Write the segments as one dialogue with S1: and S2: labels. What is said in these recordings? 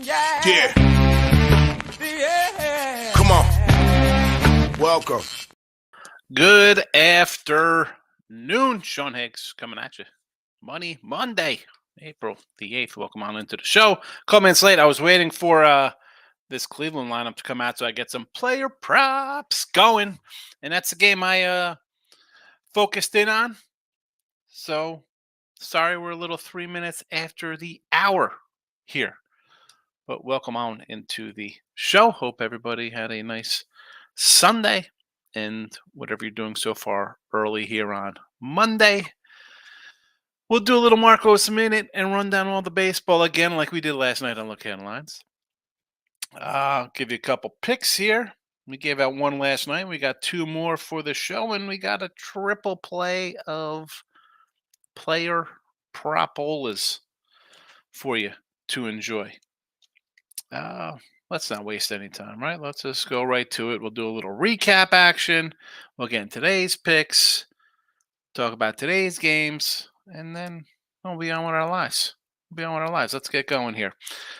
S1: Yeah. Come on. Welcome.
S2: Good afternoon. Sean Higgs coming at you. Monday, April the 8th. Welcome on into the show. A couple minutes late. I was waiting for this Cleveland lineup to come out so I get some player props going. And that's the game I focused in on. So, sorry we're a little 3 minutes after the hour here. But welcome on into the show. Hope everybody had a nice Sunday and whatever you're doing so far early here on Monday. We'll do a little Marcos a minute and run down all the baseball again like we did last night on Look Headlines. I'll give you a couple picks here. We gave out one last night. We got two more for the show, and we got a triple play of player propolas for you to enjoy. Let's not waste any time, right? Let's just go right to it. We'll do a little recap action. We'll get today's picks, talk about today's games, and then we'll be on with our lives. Let's get going here.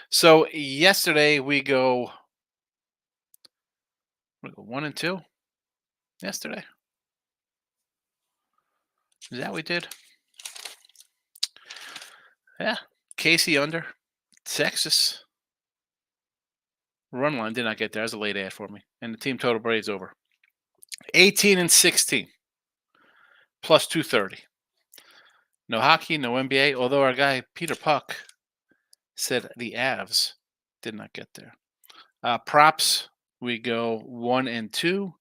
S2: So yesterday we go 1 and 2. Yesterday. Is that what we did? Yeah. Casey under. Texas. Run line did not get there. That was a late ad for me. And the team total Braves over. 18 and 16. Plus 230. No hockey, no NBA. Although our guy Peter Puck said the Avs did not get there. Props, we go 1 and 2.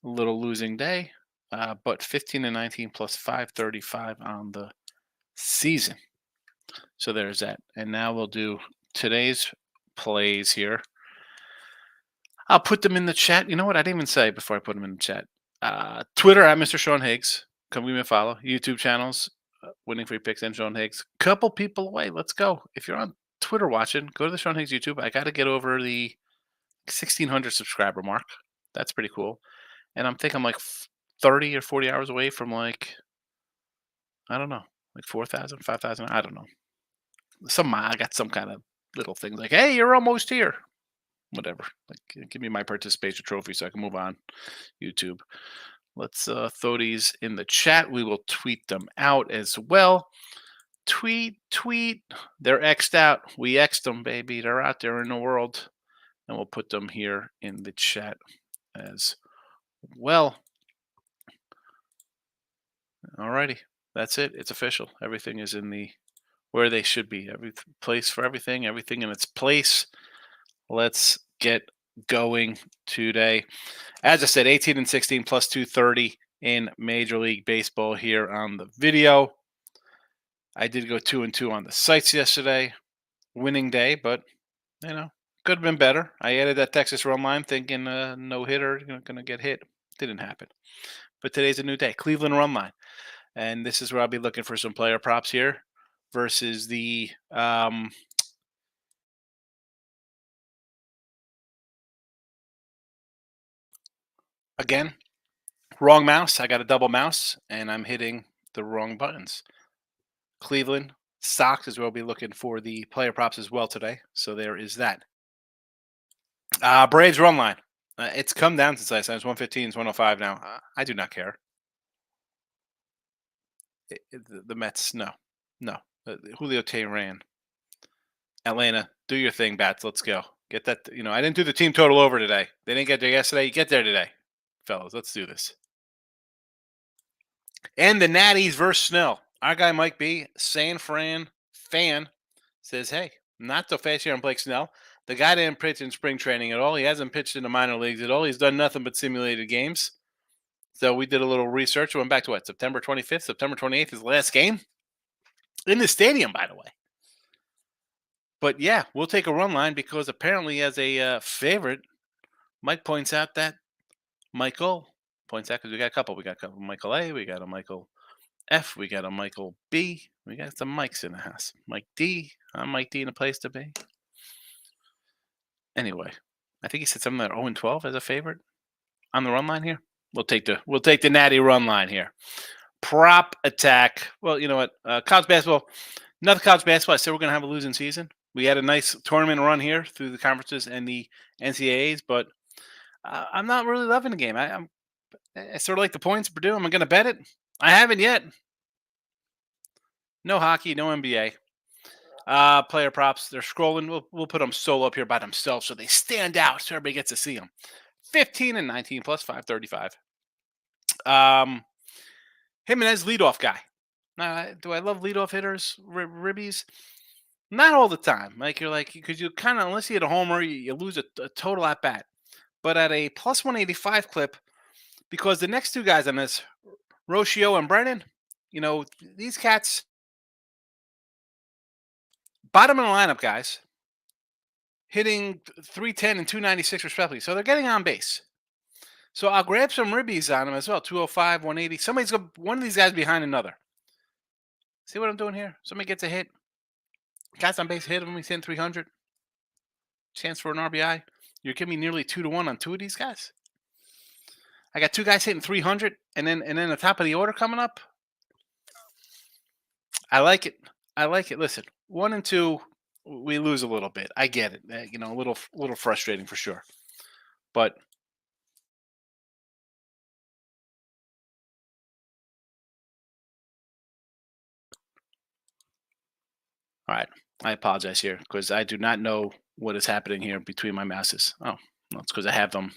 S2: A little losing day. But 15 and 19 plus 535 on the season. So there's that. And now we'll do today's plays here. I'll put them in the chat. You know what? I didn't even say before I put them in the chat. Twitter at Mr. Sean Higgs. Come give me a follow. YouTube channels, Winning Free Picks and Sean Higgs. Couple people away. Let's go. If you're on Twitter watching, go to the Sean Higgs YouTube. I got to get over the 1,600 subscriber mark. That's pretty cool. And I'm like 30 or 40 hours away from I don't know, 4,000, 5,000. I don't know. I got some kind of little thing like, hey, you're almost here. Whatever. Give me my participation trophy so I can move on. YouTube. Let's throw these in the chat. We will tweet them out as well. Tweet. They're X'd out. We X'd them, baby. They're out there in the world. And we'll put them here in the chat as well. Alrighty. That's it. It's official. Everything is in where they should be. Every place for everything in its place. Let's get going today. As I said, 18 and 16 plus 230 in Major League Baseball here on the video. I did go 2 and 2 on the sites yesterday. Winning day, but could have been better. I added that Texas run line thinking no hitter going to get hit. Didn't happen. But today's a new day. Cleveland run line. And this is where I'll be looking for some player props here versus the again, wrong mouse. I got a double mouse, and I'm hitting the wrong buttons. Cleveland, Sox is where I'll be looking for the player props as well today. So there is that. Braves run line. It's come down since last time. It's 115, it's 105 now. I do not care. The Mets, no. Julio Teheran. Atlanta, do your thing, Bats. Let's go. Get that. I didn't do the team total over today. They didn't get there yesterday. You get there today. Fellas, let's do this. And the Natties versus Snell. Our guy Mike B, San Fran fan, says, hey, not so fast here on Blake Snell. The guy didn't pitch in spring training at all. He hasn't pitched in the minor leagues at all. He's done nothing but simulated games. So we did a little research. We went back to September 25th, September 28th, his last game. In the stadium, by the way. But yeah, we'll take a run line because apparently as a favorite, Mike points out that Michael points out because we got a couple. We got a couple Michael A. We got a Michael F. We got a Michael B. We got some Mikes in the house. Mike D. I'm Mike D in a place to be. Anyway, I think he said something like 0-12 as a favorite on the run line here. We'll take the natty run line here. Prop attack. Well, you know what? College basketball. Nothing college basketball. I said we're going to have a losing season. We had a nice tournament run here through the conferences and the NCAAs, but I'm not really loving the game. I sort of like the points. Purdue. Am I going to bet it? I haven't yet. No hockey, no NBA. Player props. They're scrolling. We'll put them solo up here by themselves so they stand out so everybody gets to see them. 15 and 19 plus 535. Jimenez, leadoff guy. Now, do I love leadoff hitters, ribbies? Not all the time. Like you're like because you kind of unless you hit a homer, you lose a total at bat. But at a plus 185 clip, because the next two guys on this, Rocio and Brennan, these cats, bottom of the lineup guys, hitting 310 and 296 respectively. So they're getting on base. So I'll grab some ribbies on them as well. 205, 180. Somebody's got one of these guys behind another. See what I'm doing here? Somebody gets a hit. Guys on base hit him. He's hitting 300. Chance for an RBI. You're giving me nearly 2-1 on two of these guys. I got two guys hitting 300, and then the top of the order coming up. I like it. Listen, 1 and 2, we lose a little bit. I get it. A little frustrating for sure. But all right, I apologize here because I do not know what is happening here between my mouses. Oh, no, it's because I have them.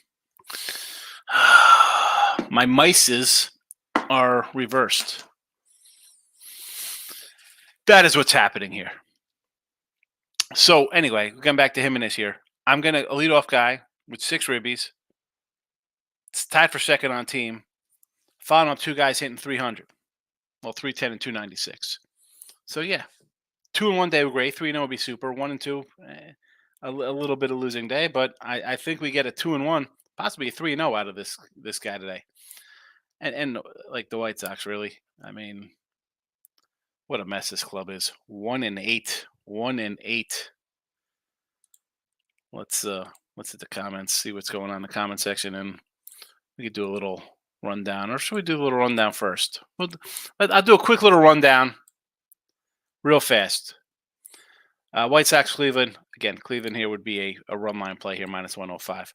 S2: My mices are reversed. That is what's happening here. So anyway, going back to Jimenez here. I'm going to lead off guy with 6 ribbies. It's tied for second on team. Following up 2 guys hitting 300. Well, 310 and 296. So yeah, 2 and 1 day were great. 3 and 0 would be super. 1 and 2, a little bit of losing day, but I think we get a 2 and 1, possibly a 3 and 0 out of this guy today. And like the White Sox, really. I mean, what a mess this club is. 1 and 8. 1 and 8. Let's hit the comments, see what's going on in the comment section, and we could do a little rundown. Or should we do a little rundown first? I'll do a quick little rundown real fast. White Sox, Cleveland. Again, Cleveland here would be a run line play here, minus 105.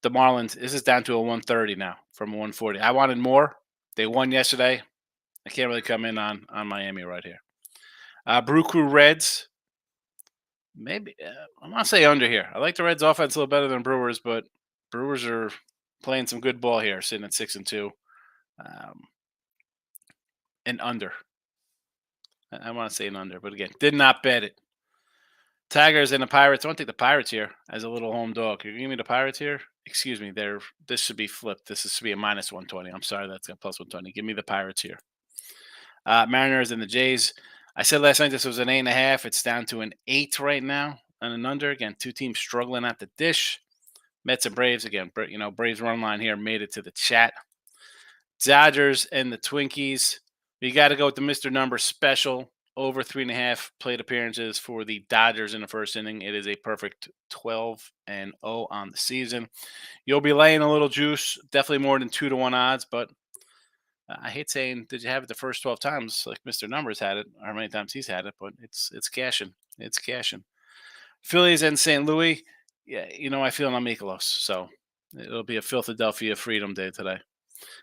S2: The Marlins, this is down to a 130 now from a 140. I wanted more. They won yesterday. I can't really come in on Miami right here. Brew Crew Reds. Maybe I'm going to say under here. I like the Reds offense a little better than Brewers, but Brewers are playing some good ball here, sitting at 6-2. And under. I want to say an under, but again, did not bet it. Tigers and the Pirates. I want to take the Pirates here as a little home dog. You're giving me the Pirates here? Excuse me. This should be flipped. This should be a minus 120. I'm sorry, that's a plus 120. Give me the Pirates here. Mariners and the Jays. I said last night this was an 8.5. It's down to an 8 right now and an under. Again, 2 teams struggling at the dish. Mets and Braves. Again, Braves run line here made it to the chat. Dodgers and the Twinkies. We got to go with the Mr. Number special. Over 3.5 plate appearances for the Dodgers in the first inning. It is a perfect 12-0 on the season. You'll be laying a little juice, definitely more than 2-1 odds, but I hate saying, did you have it the first 12 times like Mr. Numbers had it, or how many times he's had it, but it's cashing. It's cashing. Phillies and St. Louis, yeah, I feel I'm Mikolos, so it'll be a Philadelphia Freedom Day today.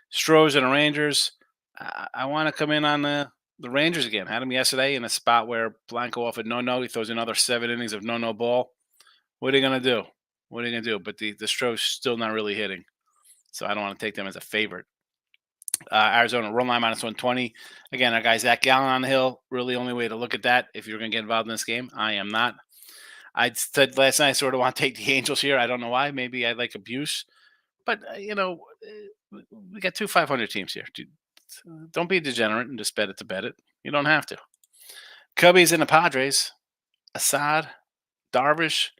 S2: Stros and the Rangers, I want to come in on the Rangers again. Had him yesterday in a spot where Blanco offered no. He throws another 7 innings of no ball. What are you going to do? But the Stros still not really hitting. So I don't want to take them as a favorite. Arizona run line minus 120. Again, our guy Zach Gallen on the hill. Really only way to look at that if you're going to get involved in this game. I am not. I said last night I sort of want to take the Angels here. I don't know why. Maybe I like abuse. But, we got 2 500 teams here. Don't be a degenerate and just bet it to bet it. You don't have to. Cubbies and the Padres. Assad, Darvish.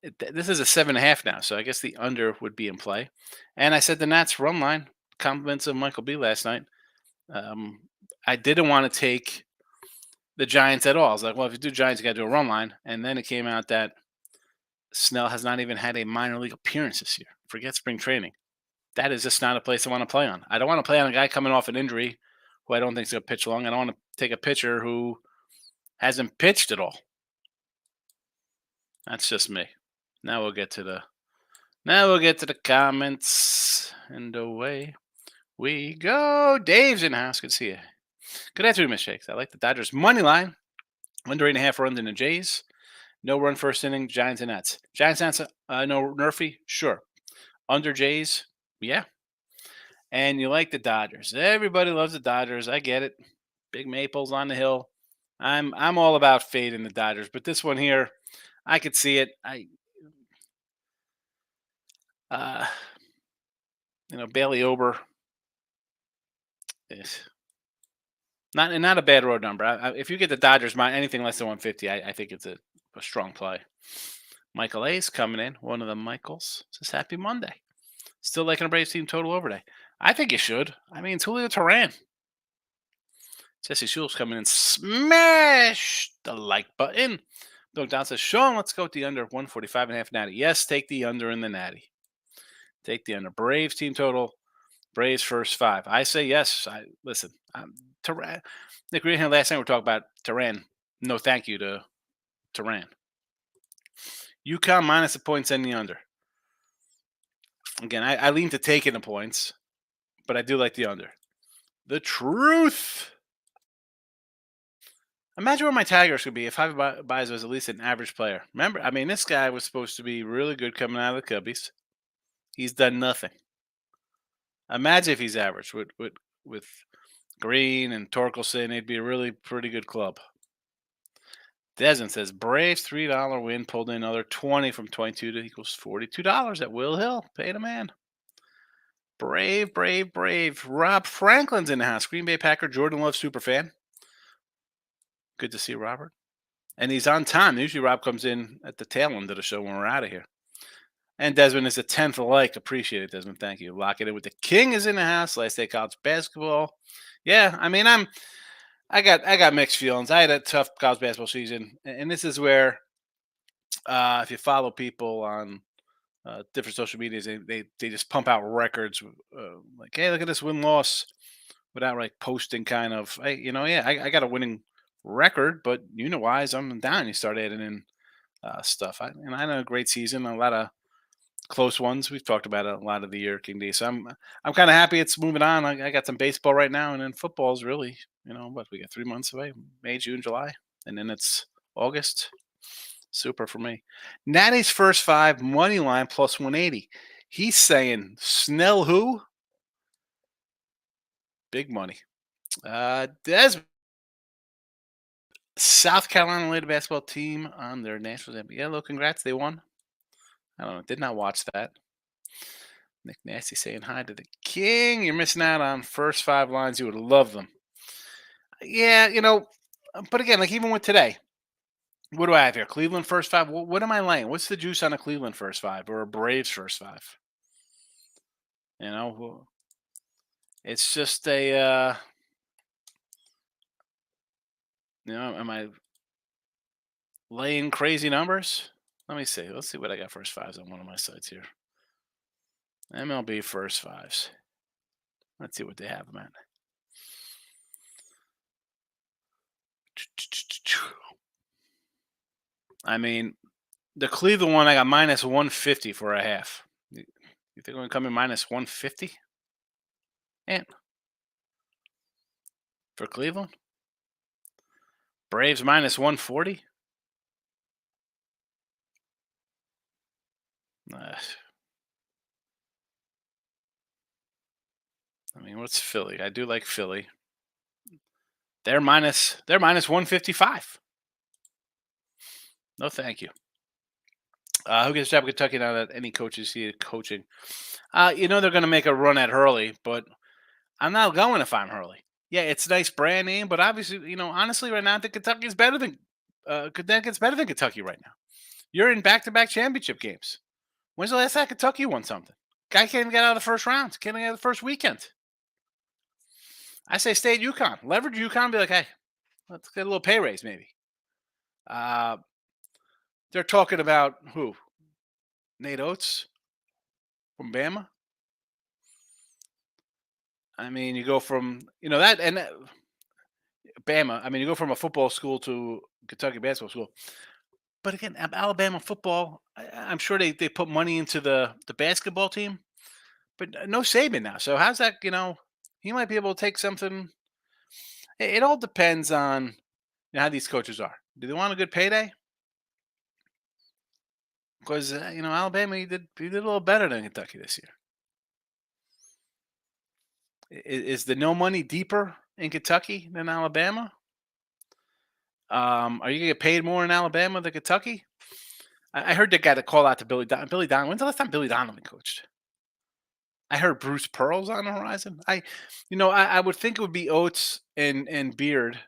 S2: This is a 7.5 now, so I guess the under would be in play. And I said the Nats run line. Compliments of Michael B last night. I didn't want to take the Giants at all. I was like, well, if you do Giants, you got to do a run line. And then it came out that Snell has not even had a minor league appearance this year. Forget spring training. That is just not a place I want to play on. I don't want to play on a guy coming off an injury who I don't think is going to pitch long. I don't want to take a pitcher who hasn't pitched at all. That's just me. Now we'll get to the comments, and away we go. Dave's in the house. Good to see you. Good afternoon, Miss Shakes. I like the Dodgers money line. Under 8.5 runs in the Jays. No run first inning. Giants and Nets. Giants Nets. No Nerfy. Sure. Under Jays. Yeah. And you like the Dodgers. Everybody loves the Dodgers. I get it. Big Maples on the hill. I'm all about fade in the Dodgers, but this one here, I could see it. Uh, Bailey Ober is not a bad road number. If you get the Dodgers, anything less than 150, I think it's a strong play. Michael A's coming in. One of the Michaels says Happy Monday. Still liking a Braves team total overday. I think you should. I mean, it's Julio Teheran. Jesse Schultz coming in. Smash the like button. Doug Down says, Sean, let's go with the under 145.5 natty. Yes, take the under in the natty. Take the under. Braves team total. Braves first 5. I say yes. Listen. Teheran. Nick, we were here last night. We were talking about Teheran. No, thank you to Teheran. UConn minus the points and the under. Again, I lean to taking the points, but I do like the under. The truth. Imagine where my Tigers could be if Javi Baez was at least an average player. Remember, I mean, this guy was supposed to be really good coming out of the Cubbies. He's done nothing. Imagine if he's average with Green and Torkelson. It'd be a really pretty good club. Desmond says Braves $3 win pulled in another 20 from 22 to equals $42 at Will Hill. Pay the man. Brave. Rob Franklin's in the house. Green Bay Packer Jordan Love superfan. Good to see Robert. And he's on time. Usually Rob comes in at the tail end of the show when we're out of here. And Desmond is a 10th like. Appreciate it, Desmond. Thank you. Lock it in with the King is in the house. Last day college basketball. Yeah, I mean, I got mixed feelings. I had a tough college basketball season, and this is where if you follow people on different social medias, they just pump out records like, hey, look at this win loss without like posting kind of, hey, I got a winning record, but wise I'm down. You start adding in stuff. I had a great season, a lot of close ones. We've talked about it a lot of the year, King D. So I'm kind of happy it's moving on. I got some baseball right now, and then football is really, what we got 3 months away, May, June, July, and then it's August. Super for me. Natty's first 5 money line plus 180. He's saying Snell who? Big money. Desmond. South Carolina led basketball team on their national championship. Yeah, look, congrats. They won. I don't know. Did not watch that. Nick Nasty saying hi to the King. You're missing out on first 5 lines. You would love them. Yeah, but again, like even with today, what do I have here? Cleveland first 5. What am I laying? What's the juice on a Cleveland first 5 or a Braves first 5? It's just a, am I laying crazy numbers? Let me see. Let's see what I got first 5s on one of my sites here. MLB first 5s. Let's see what they have, man. I mean, the Cleveland one, I got minus 150 for a half. You think we're going to come in minus 150? And for Cleveland? Braves minus 140? I mean, what's Philly? I do like Philly. They're minus 155. No, thank you. Who gets a job in Kentucky now that any coaches see coaching? They're going to make a run at Hurley, but I'm not going if I'm Hurley. Yeah, it's a nice brand name, but obviously, honestly, right now, I think Kentucky's better than Connecticut's better than Kentucky right now. You're in back-to-back championship games. When's the last time Kentucky won something? Guy can't even get out of the first round. Can't even get out of the first weekend. I say stay at UConn. Leverage UConn. Be like, hey, let's get a little pay raise, maybe. They're talking about who? Nate Oates from Bama. I mean, you go from that and Bama. I mean, you go from a football school to Kentucky basketball school. But again, Alabama football, I'm sure they put money into the basketball team, but no Saban now. So how's that? He might be able to take something. It all depends on how these coaches are. Do they want a good payday? Because Alabama he did a little better than Kentucky this year. Is the no money deeper in Kentucky than Alabama? Are you gonna get paid more in Alabama than Kentucky? I heard they got a call out to Billy Donovan. When's the last time Billy Donovan coached? I heard Bruce Pearl's on the horizon. I would think it would be Oates and Beard.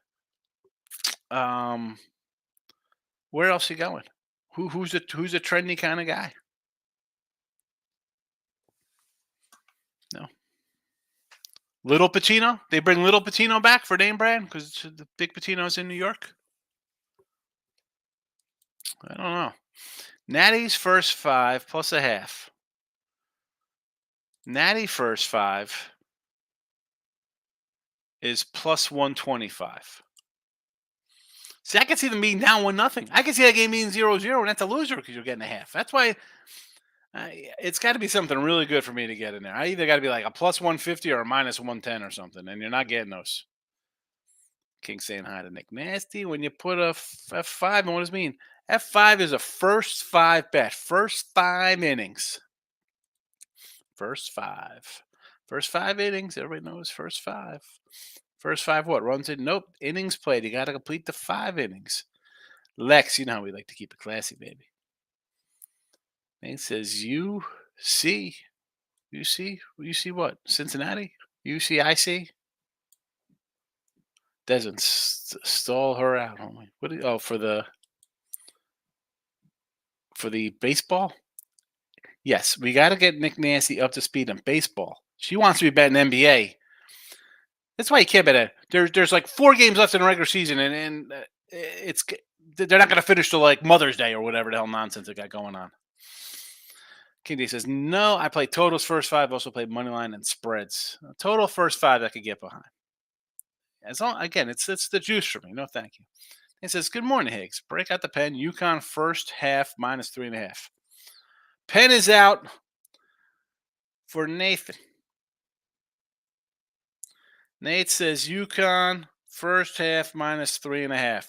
S2: Um, where else he going? Who's a trendy kind of guy? No. Little Patino? They bring Little Patino back for name brand because the big Patino's in New York. I don't know. Natty's first 5 plus a half. Natty first 5 is plus 125. See, I can see them being down 1-0. I can see that game being 0-0, and that's a loser because you're getting a half. That's why it's got to be something really good for me to get in there. I either got to be like a plus 150 or a minus 110 or something, and you're not getting those. King saying hi to Nick Nasty. When you put a F5, and what does it mean? F5 is a first 5 bet. First 5 innings. First 5. First 5 innings. Everybody knows first 5. First 5 what? Runs in? Nope. Innings played. You got to complete the 5 innings. Lex, you know how we like to keep it classy, baby. Nate says, you see what? Cincinnati? UCIC? Doesn't stall her out, homie. What? For the baseball? Yes, we got to get Nick Nasty up to speed on baseball. She wants to be betting NBA. That's why you can't bet it. There's like 4 games left in the regular season, and they're not going to finish till like Mother's Day or whatever the hell nonsense they got going on. King D says, no, I play totals first 5. Also played money line and spreads. Total first 5 I could get behind. Again, it's the juice for me. No, thank you. He says, good morning, Higgs. Break out the pen. UConn first half minus 3.5. Pen is out for Nathan. Nate says UConn first half minus 3.5.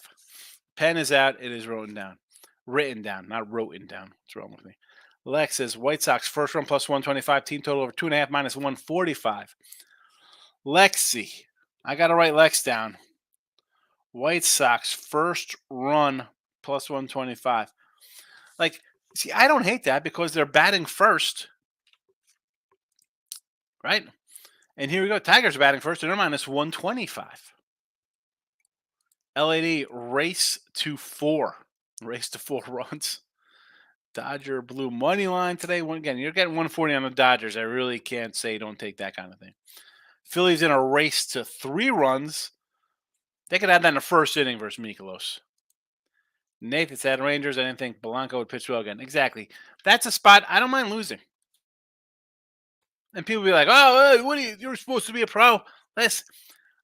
S2: Pen is out. It is written down. Written down, not written down. What's wrong with me? Lex says White Sox first run plus 125. Team total over 2.5 minus 145. Lexi, I got to write Lex down. White Sox first run plus 125. Like, see, I don't hate that because they're batting first, right? And here we go. Tigers are batting first, and they're minus 125. LAD race to 4. Race to 4 runs. Dodger blue money line today. Again, you're getting 140 on the Dodgers. I really can't say don't take that kind of thing. Phillies in a race to 3 runs. They could have that in the first inning versus Mikolos. Nathan said Rangers. I didn't think Blanco would pitch well again. Exactly. That's a spot I don't mind losing. And people be like, oh, what are you? You're supposed to be a pro. Listen,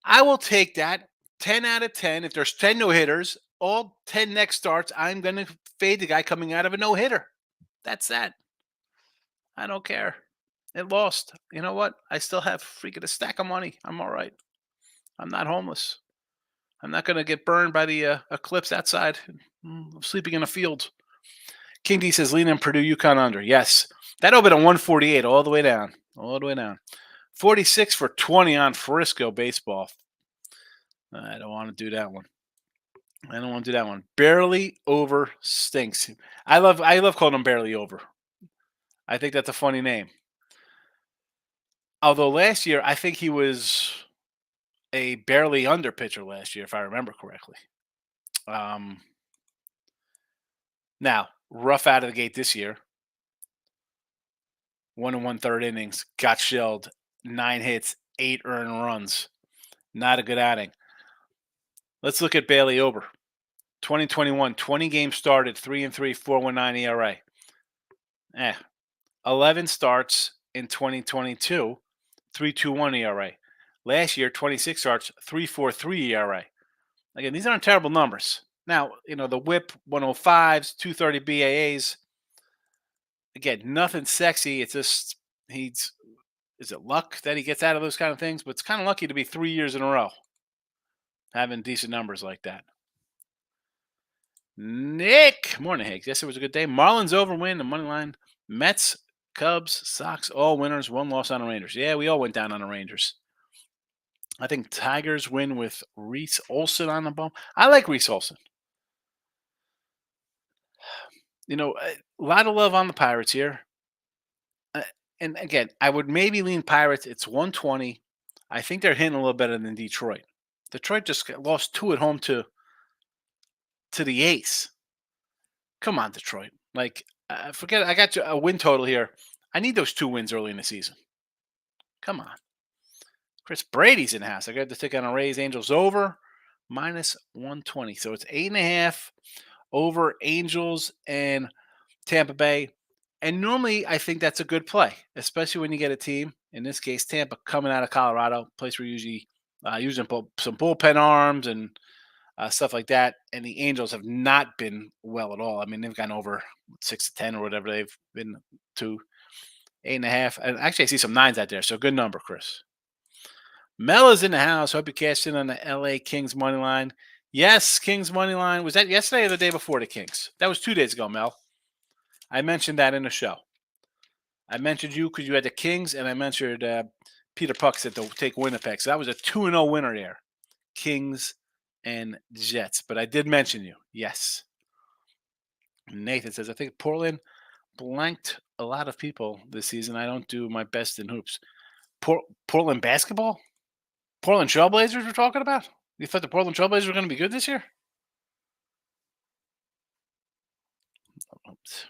S2: I will take that 10 out of 10. If there's 10 no-hitters, all 10 next starts, I'm going to fade the guy coming out of a no-hitter. That's that. I don't care. It lost. You know what? I still have freaking a stack of money. I'm all right. I'm not homeless. I'm not going to get burned by the eclipse outside. I'm sleeping in a field. King D says, lean in Purdue, UConn under. Yes. That opened at 148 all the way down. All the way down. 46 for 20 on Frisco baseball. I don't want to do that one. I don't want to do that one. Barely over stinks. I love calling him barely over. I think that's a funny name. Although last year, I think he was a barely under pitcher last year, if I remember correctly. Now, rough out of the gate this year. 1 1/3 innings, got shelled, 9 hits, 8 earned runs. Not a good outing. Let's look at Bailey Ober. 2021, 20 games started, 3-3, 4.19 ERA. 11 starts in 2022, 3.21 ERA. Last year, 26 starts, 3.43 ERA. Again, these aren't terrible numbers. Now, the whip 105s, 230 BAAs. Again, nothing sexy. It's just he's is it luck that he gets out of those kind of things? But it's kind of lucky to be 3 years in a row having decent numbers like that. Nick, morning, Higgs. Yes, it was a good day. Marlins over win, the money line. Mets, Cubs, Sox, all winners. One loss on the Rangers. Yeah, we all went down on the Rangers. I think Tigers win with Reese Olson on the ball. I like Reese Olson. A lot of love on the Pirates here. And again, I would maybe lean Pirates. It's 120. I think they're hitting a little better than Detroit. Detroit just lost 2 at home to the Ace. Come on, Detroit. Forget I got you a win total here. I need those 2 wins early in the season. Come on. Chris Brady's in the house. I got to take on a Rays Angels over minus 120. So it's 8.5 over Angels and Tampa Bay. And normally I think that's a good play, especially when you get a team, in this case, Tampa, coming out of Colorado, place we're usually using some bullpen arms and stuff like that. And the Angels have not been well at all. I mean, they've gone over 6-10 or whatever they've been to 8.5. And actually, I see some 9s out there. So good number, Chris. Mel is in the house. Hope you cashed in on the LA Kings money line. Yes, Kings money line. Was that yesterday or the day before the Kings? That was 2 days ago, Mel. I mentioned that in the show. I mentioned you because you had the Kings, and I mentioned Peter Puck said to take Winnipeg. So that was a 2-0 winner there. Kings and Jets. But I did mention you. Yes. Nathan says, I think Portland blanked a lot of people this season. I don't do my best in hoops. Portland basketball? Portland Trailblazers we're talking about? You thought the Portland Trailblazers were going to be good this year?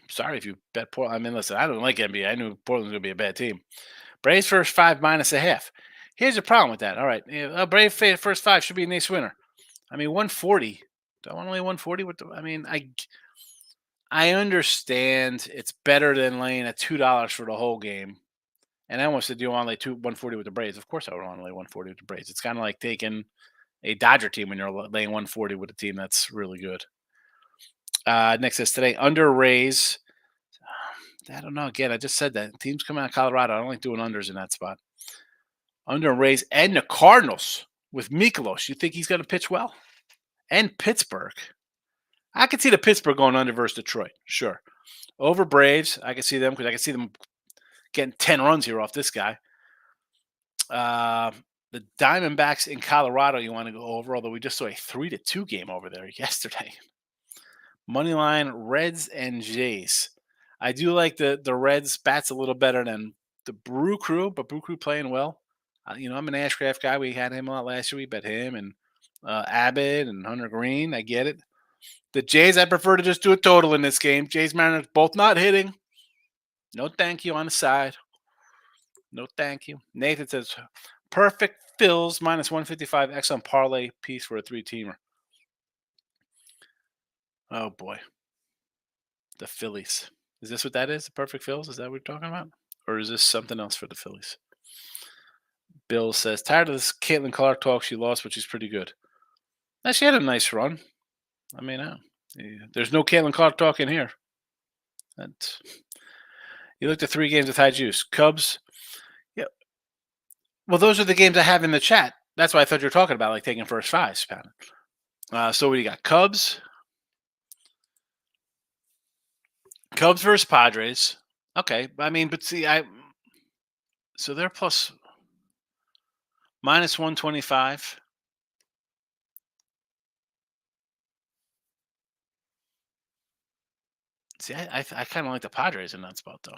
S2: Sorry if you bet Portland. I mean, listen, I don't like NBA. I knew Portland was going to be a bad team. Braves first 5 -0.5. Here's the problem with that. All right, Brave first 5 should be a nice winner. I mean, 140. Do I want only 140? I understand it's better than laying at $2 for the whole game. And I almost said, do you want to lay 140 with the Braves? Of course I would want to lay 140 with the Braves. It's kind of like taking a Dodger team when you're laying 140 with a team that's really good. Next says today, under Rays. I don't know. Again, I just said that. Teams coming out of Colorado. I don't like doing unders in that spot. Under Rays and the Cardinals with Mikolos. You think he's going to pitch well? And Pittsburgh. I could see the Pittsburgh going under versus Detroit. Sure. Over Braves, I can see them because I can see them getting 10 runs here off this guy. The Diamondbacks in Colorado, you want to go over, although we just saw a 3-2 game over there yesterday. Moneyline, Reds and Jays. I do like the Reds bats a little better than the Brew Crew, but Brew Crew playing well. I'm an Ashcraft guy. We had him a lot last year. We bet him and Abbott and Hunter Green. I get it. The Jays, I prefer to just do a total in this game. Jays, Mariners, both not hitting. No thank you on the side. No thank you. Nathan says, perfect fills -155 X on parlay piece for a 3-teamer. Oh, boy. The Phillies. Is this what that is? The perfect fills? Is that what we're talking about? Or is this something else for the Phillies? Bill says, tired of this Caitlin Clark talk. She lost, but she's pretty good. Now, she had a nice run. I mean, there's no Caitlin Clark talk in here. You looked at 3 games with high juice. Cubs. Yeah. Well, those are the games I have in the chat. That's why I thought you were talking about, like taking first 5s, Pat. So what do you got? Cubs versus Padres. Okay. I mean, but see, so they're plus -125. See, I kind of like the Padres in that spot, though.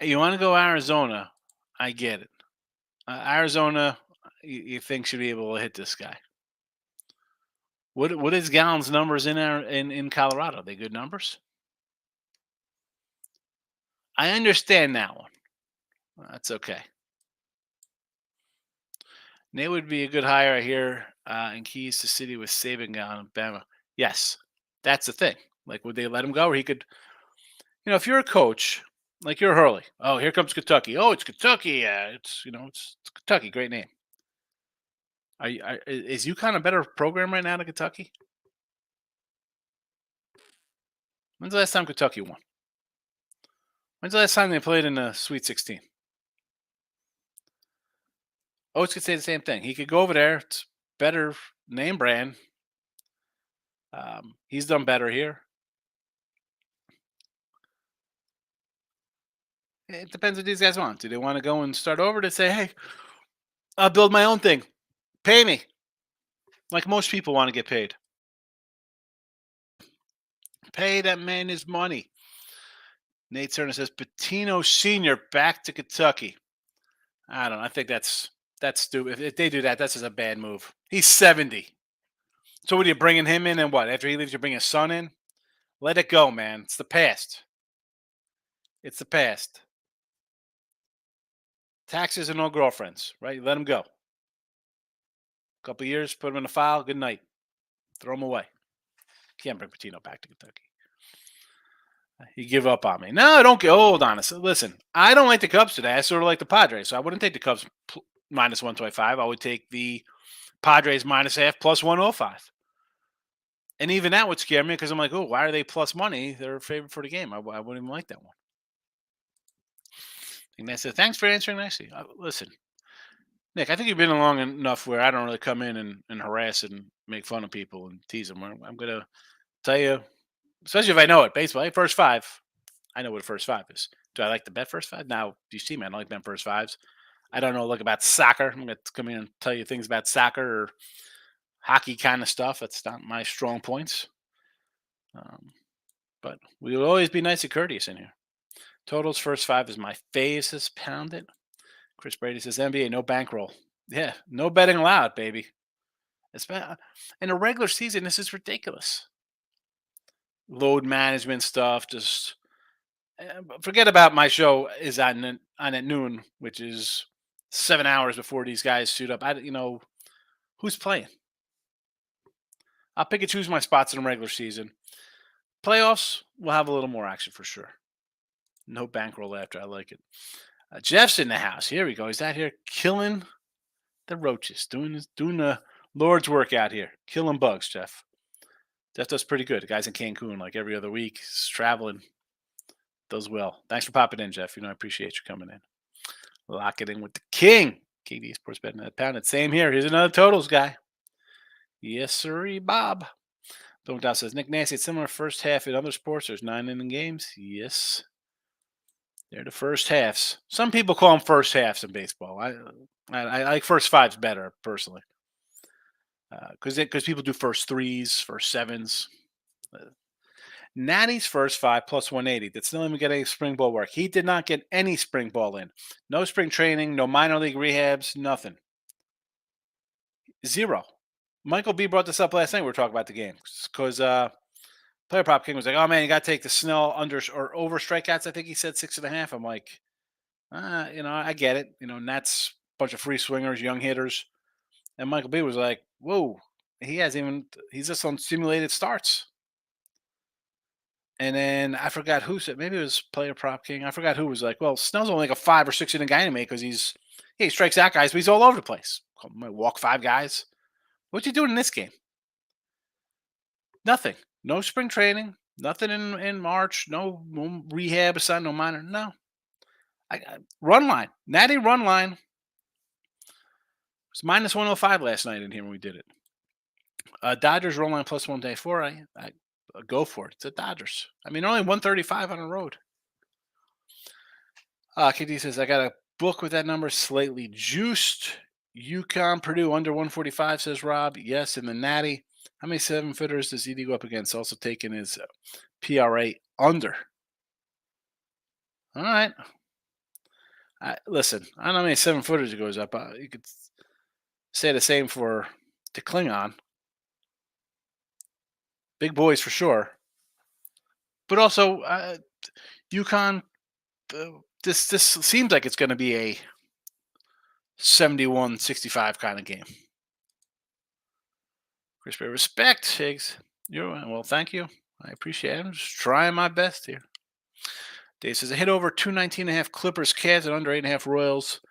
S2: You want to go Arizona? I get it. Arizona, you think should be able to hit this guy. What is Gallen's numbers in Colorado? Are they good numbers? I understand that one. That's okay. Nate would be a good hire here in Keys to City with Saban gone in Bama. Yes, that's the thing. Like, would they let him go, or he could? If you're a coach, like you're Hurley. Oh, here comes Kentucky. Oh, it's Kentucky. It's Kentucky. Great name. Is UConn a better program right now than Kentucky? When's the last time Kentucky won? When's the last time they played in the Sweet 16? Oates could say the same thing. He could go over there. It's better name brand. He's done better here. It depends what these guys want. Do they want to go and start over to say, hey, I'll build my own thing. Pay me. Like most people want to get paid. Pay that man his money. Nate Cerner says Patino Sr. back to Kentucky. I don't know. I think that's stupid. If they do that, that's just a bad move. He's 70. So what are you bringing him in and what? After he leaves, you bring his son in? Let it go, man. It's the past. It's the past. Taxes and no girlfriends, right? You let him go. A couple years, put him in a file. Good night. Throw him away. Can't bring Patino back to Kentucky. You give up on me. No, don't get hold on. Listen, I don't like the Cubs today. I sort of like the Padres, so I wouldn't take the Cubs minus 125. I would take the Padres minus half plus 105. And even that would scare me because I'm like, oh, why are they plus money? They're a favorite for the game. I wouldn't even like that one. And I said, thanks for answering nicely. Listen, Nick, I think you've been along enough where I don't really come in and harass and make fun of people and tease them. I'm going to tell you, especially if I know it, baseball, hey, first five. I know what a first five is. Do I like to bet first five? Now, you see me, I don't like betting first fives. I don't know about soccer. I'm going to come in and tell you things about soccer or hockey kind of stuff. That's not my strong points. But we will always be nice and courteous in here. Totals first five is my fave, says Pound It. Chris Brady says NBA, no bankroll. Yeah, no betting allowed, baby. In a regular season, this is ridiculous. Load management stuff, just forget about my show is on at noon, which is 7 hours before these guys suit up. Who's playing? I'll pick and choose my spots in the regular season. Playoffs, we'll have a little more action for sure. No bankroll after. I like it. Jeff's in the house. Here we go. He's out here killing the roaches, doing the Lord's work out here, killing bugs. Jeff does pretty good. The guy's in Cancun like every other week. He's traveling. Does well. Thanks for popping in, Jeff. I appreciate you coming in. Lock it in with the king. KD Sports Betting at Pound It. Same here. Here's another totals guy. Yes, sirree, Bob. Don't doubt says Nick Nasty. It's similar first half in other sports. There's 9 inning games. Yes. They're the first halves. Some people call them first halves in baseball. I like first fives better personally, because people do first threes, first sevens. Natty's first five plus 180. Did still even get any spring ball work? He did not get any spring ball in. No spring training, no minor league rehabs, nothing. Zero. Michael B brought this up last night. We were talking about the game because Player Prop King was like, "Oh man, you got to take the Snell under or over strikeouts." I think he said 6.5. I'm like, I get it. And that's a bunch of free swingers, young hitters. And Michael B was like, "Whoa, he's just on simulated starts." And then I forgot who said, maybe it was Player Prop King. I forgot who was like, "Well, Snell's only like a 5 or 6 inning guy to me because he strikes out guys, but he's all over the place. Might walk 5 guys. What you doing in this game? Nothing. No spring training. Nothing in March. No rehab assigned. No minor. No. I run line. Natty run line. It was minus 105 last night in here when we did it. Dodgers run line plus 124. I go for it. It's the Dodgers. Only 135 on the road. KD says, I got a book with that number slightly juiced. UConn, Purdue under 145, says Rob. Yes, in the Natty. How many 7-footers does ED go up against? Also taking his PRA under. All right. Listen, I don't know how many 7-footers he goes up. You could say the same for the Klingon. Big boys for sure. But also, UConn, this seems like it's going to be a 71-65 kind of game. Chris Bay, respect, Higgs. Well, thank you. I appreciate it. I'm just trying my best here. Dave says, a hit over 219.5 Clippers, Cavs, and under 8.5 Royals.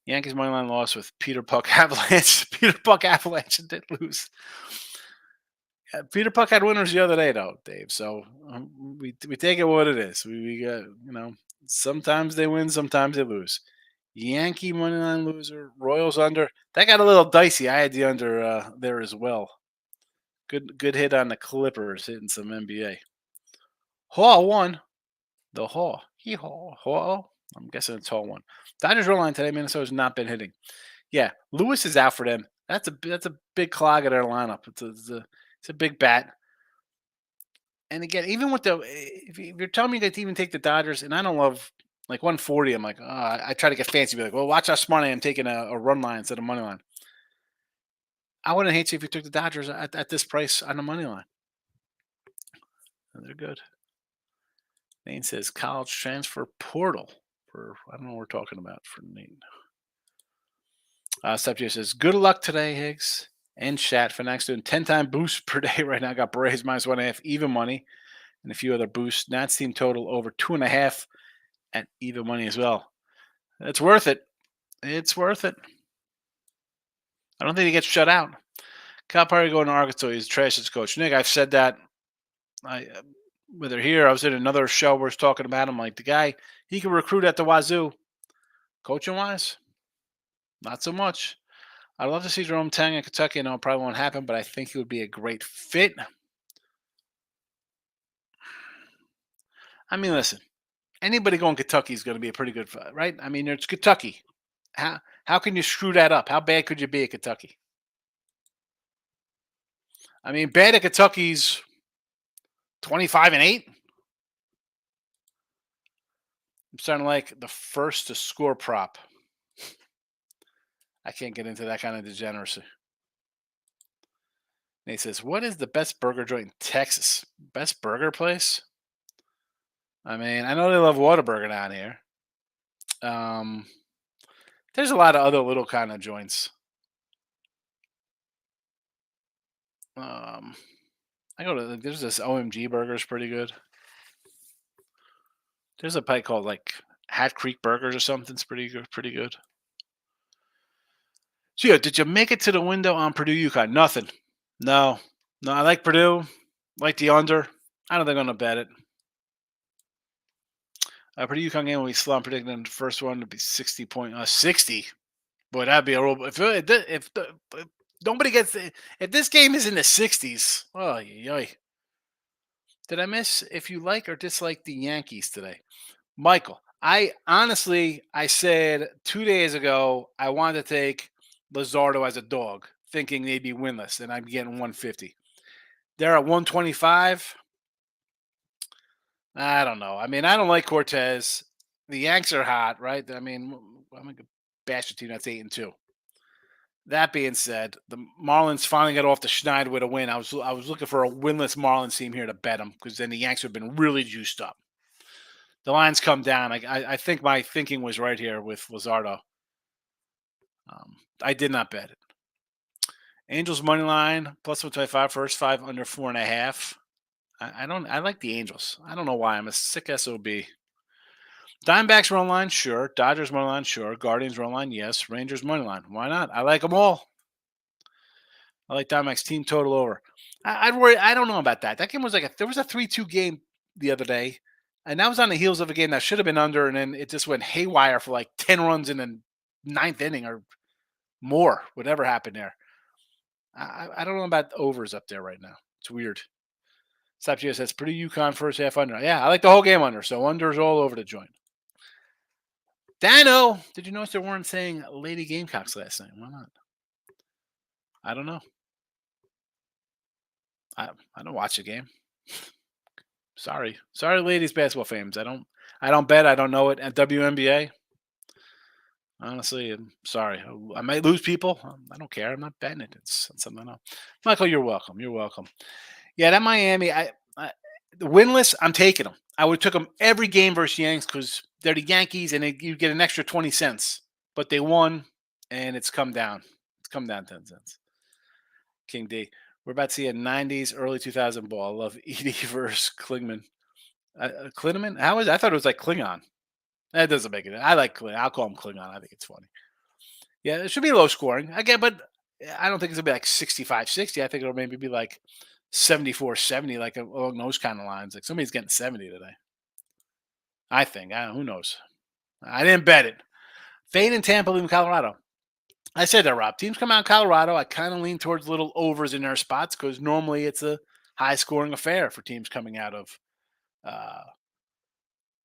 S2: Yankees money line loss with Peter Puck Avalanche. Peter Puck Avalanche did lose. Peter Puck had winners the other day, though, Dave. So we take it what it is. We got sometimes they win, sometimes they lose. Yankee money line loser, Royals under. That got a little dicey. I had the under there as well. Good hit on the Clippers, hitting some NBA. Hall won. The Hall. Hall. I'm guessing it's Hall one. Dodgers roll line today. Minnesota's not been hitting. Yeah, Lewis is out for them. That's a big clog of their lineup. It's a big bat. And again, even with if you're telling me to even take the Dodgers, and I don't love like 140, I'm like, I try to get fancy, be like, well, watch how smart I am taking a run line instead of money line. I wouldn't hate you if you took the Dodgers at this price on the money line. They're good. Nate says college transfer portal for I don't know what we're talking about for Nate. Steph says good luck today, Higgs and Shat. Fanatics doing 10-time boost per day right now. Got Braves -1.5 even money and a few other boosts. Nats team total over 2.5 at even money as well. It's worth it. It's worth it. I don't think he gets shut out. Cal Perry going to Arkansas. He's a trash coach. Nick, I've said that. Whether here, I was in another show where I was talking about him. Like the guy, he can recruit at the wazoo. Coaching wise, not so much. I'd love to see Jerome Tang in Kentucky. I know it probably won't happen, but I think he would be a great fit. I mean, listen, anybody going Kentucky is going to be a pretty good fit, right? I mean, it's Kentucky. How can you screw that up? How bad could you be at Kentucky? I mean, bad at Kentucky's 25-8. I'm starting to like the first to score prop. I can't get into that kind of degeneracy. And he says, what is the best burger joint in Texas? Best burger place? I mean, I know they love Whataburger down here. There's a lot of other little kind of joints. There's this OMG Burger's pretty good. There's a place called like Hat Creek Burgers or something. It's pretty good. So yeah, did you make it to the window on Purdue UConn? Nothing. No. I like Purdue. Like the under. I don't think I'm gonna bet it. Purdue UConn game will be slump predicting the first one to be 60 point 60. Boy, that'd be a roll. If nobody gets if this game is in the 60s, oh yoy. Did I miss if you like or dislike the Yankees today? Michael, I said 2 days ago I wanted to take Luzardo as a dog, thinking they'd be winless, and I'm getting 150. They're at 125. I don't know. I mean, I don't like Cortez. The Yanks are hot, right? I mean, I'm going to bash a team that's 8-2. That being said, the Marlins finally got off the schneid with a win. I was looking for a winless Marlins team here to bet them because then the Yanks would have been really juiced up. The lines come down. I think my thinking was right here with Luzardo. I did not bet it. Angels money line +125, first 5 under 4.5. I like the Angels. I don't know why. I'm a sick SOB. Diamondbacks run line, sure. Dodgers money line, sure. Guardians run line, yes. Rangers money line, why not? I like them all. I like Diamondbacks team total over. I'd worry. I don't know about that. That game was there was a 3-2 game the other day, and that was on the heels of a game that should have been under, and then it just went haywire for like 10 runs in the 9th inning or more. Whatever happened there. I don't know about overs up there right now. It's weird. Sapchia says Purdue UConn first half under. Yeah, I like the whole game under, so unders all over the joint. Dano, did you notice they weren't saying Lady Gamecocks last night? Why not? I don't know. I don't watch the game. Sorry, ladies basketball fans. I don't bet. I don't know it at WNBA. Honestly, I'm sorry. I might lose people. I don't care. I'm not betting it. It's something I know. Michael, you're welcome. Yeah, that Miami, the winless, I'm taking them. I would have took them every game versus Yanks because they're the Yankees and you get an extra 20 cents. But they won, and it's come down. It's come down 10 cents. King D. We're about to see a 90s, early 2000 ball. I love Edie versus Klingman. Klinman? I thought it was like Klingon. That doesn't make it. I like Klingon. I'll call him Klingon. I think it's funny. Yeah, it should be low scoring. Again, but I don't think it's going to be like 65-60. I think it'll maybe be like 74-70, like along those kind of lines. Like somebody's getting 70 today. I think. Who knows? I didn't bet it. Fade in Tampa, leaving Colorado. I said that, Rob. Teams come out in Colorado. I kind of lean towards little overs in their spots because normally it's a high-scoring affair for teams coming out of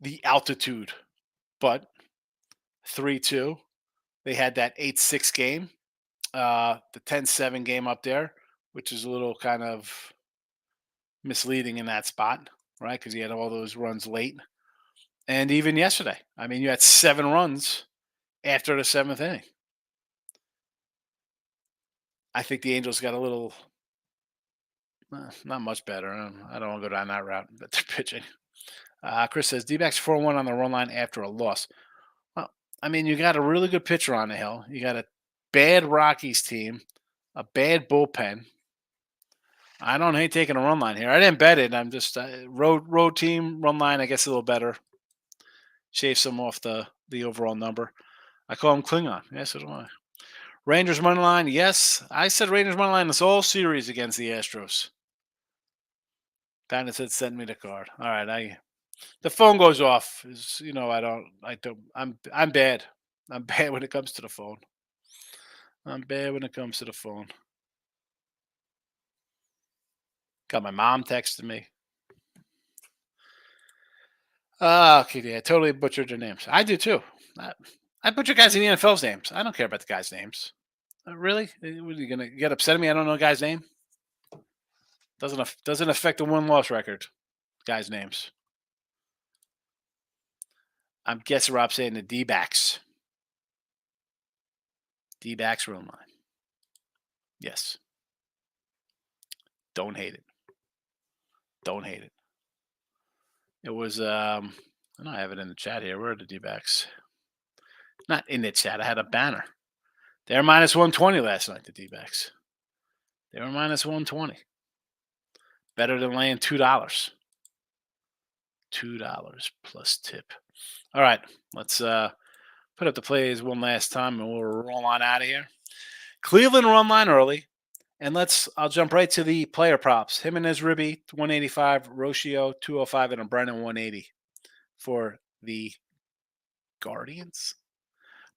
S2: the altitude. But 3-2. They had that 8-6 game, the 10-7 game up there, which is a little kind of misleading in that spot, right? Because you had all those runs late. And even yesterday, I mean, you had 7 runs after the 7th inning. I think the Angels got a little, not much better. I don't want to go down that route, but they're pitching. Chris says D-backs 4-1 on the run line after a loss. Well, I mean, you got a really good pitcher on the hill. You got a bad Rockies team, a bad bullpen. I don't hate taking a run line here. I didn't bet it. I'm just road team run line. I guess a little better. Shave some off the overall number. I call him Klingon. Yes, so do I. Rangers money line. Yes, I said Rangers money line this whole series against the Astros. Dinah said send me the card. All right, the phone goes off. I'm bad. I'm bad when it comes to the phone. Got my mom texting me. Okay, yeah, totally butchered their names. I do too. I butcher guys in the NFL's names. I don't care about the guys' names. Really? What are you gonna get upset at me? I don't know a guy's name. Doesn't affect the win-loss record. Guys' names. I'm guessing Rob saying the D-backs. D-backs run line. Yes. Don't hate it. Don't hate it. It was I know I have it in the chat here. Where are the D-backs? Not in the chat. I had a banner. They were minus 120 last night, the D-backs. They were minus 120. Better than laying $2. $2 plus tip. All right, let's put up the plays one last time and we'll roll on out of here. Cleveland run line early. And I'll jump right to the player props. Jimenez Ribby, 185, Rocio, 205, and a Brennan, 180 for the Guardians.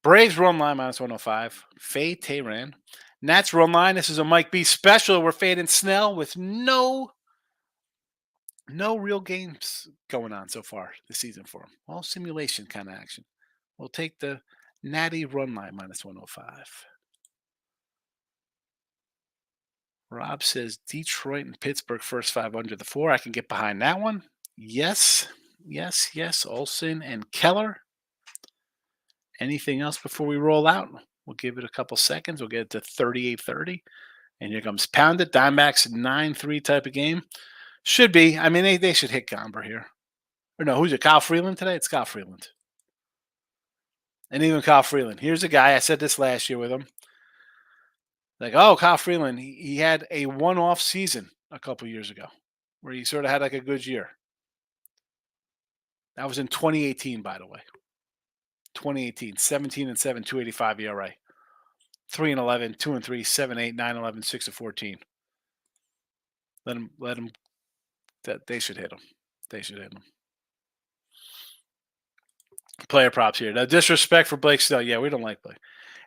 S2: Braves run line, minus 105. Faye Tehran. Nats run line. This is a Mike B special. We're fading Snell with no real games going on so far this season for him. All simulation kind of action. We'll take the Natty run line, minus 105. Rob says Detroit and Pittsburgh first 5 under the 4. I can get behind that one. Yes. Olsen and Keller. Anything else before we roll out? We'll give it a couple seconds. We'll get it to 38-30. And here comes Pounded. Diamondbacks 9-3 type of game. Should be. I mean, they should hit Gomber here. Or no, who's it? Kyle Freeland today? It's Kyle Freeland. And even Kyle Freeland. Here's a guy. I said this last year with him. Like, oh, Kyle Freeland, he had a one-off season a couple years ago where he sort of had like a good year. That was in 2018, by the way. 2018, 17-7, 285 ERA. 3-11, 2-3, 7-8, 9-11, 6-14. Let him. They should hit him. Player props here. Now, disrespect for Blake Snell. Yeah, we don't like Blake.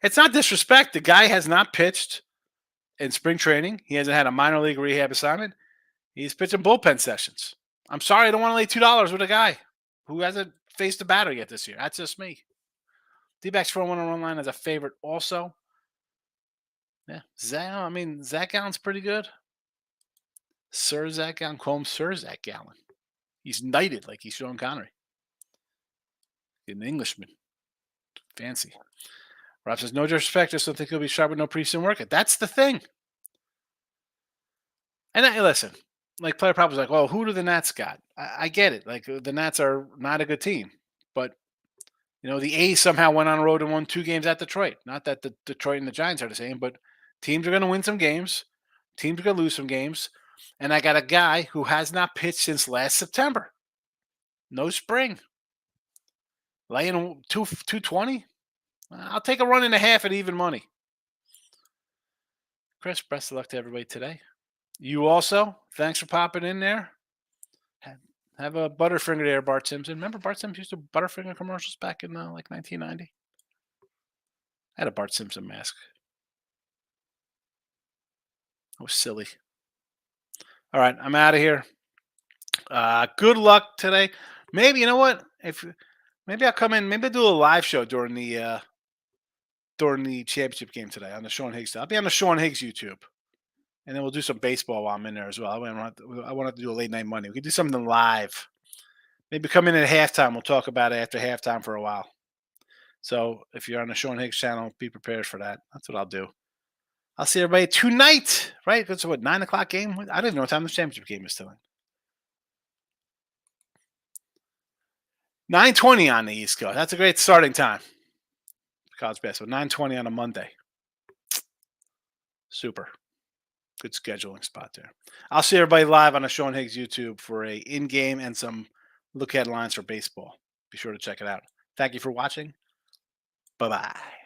S2: It's not disrespect. The guy has not pitched in spring training. He hasn't had a minor league rehab assignment. He's pitching bullpen sessions. I'm sorry, I don't want to lay $2 with a guy who hasn't faced a batter yet this year. That's just me. D-backs 4-1 on run line as a favorite also. Yeah, Zach Gallen's pretty good. Sir Zach Gallen. Call him Sir Zach Gallen. He's knighted like he's Sean Connery. An Englishman. Fancy. Rob says, no disrespect, just don't think he'll be sharp with no preseason workout. That's the thing. And listen, like player prop was like, well, who do the Nats got? I get it. Like the Nats are not a good team. But, the A's somehow went on the road and won 2 games at Detroit. Not that the Detroit and the Giants are the same, but teams are going to win some games. Teams are going to lose some games. And I got a guy who has not pitched since last September. No spring. Laying 220. I'll take a 1.5 at even money. Chris, best of luck to everybody today. You also, thanks for popping in there. Have a Butterfinger there, Bart Simpson. Remember Bart Simpson used to Butterfinger commercials back in like 1990? I had a Bart Simpson mask. That was silly. All right, I'm out of here. Good luck today. Maybe, you know what? Maybe I'll come in. Maybe I'll do a live show during the championship game today on the Sean Higgs. I'll be on the Sean Higgs YouTube, and then we'll do some baseball while I'm in there as well. I want to do a late night Monday. We could do something live. Maybe come in at halftime. We'll talk about it after halftime for a while. So if you're on the Sean Higgs channel, be prepared for that. That's what I'll do. I'll see everybody tonight, right? It's what, 9 o'clock game? I don't even know what time the championship game is tonight. 9:20 on the East Coast. That's a great starting time. College basketball. 9:20 on a Monday. Super. Good scheduling spot there. I'll see everybody live on the Sean Higgs YouTube for a in-game and some look headlines for baseball. Be sure to check it out. Thank you for watching. Bye-bye.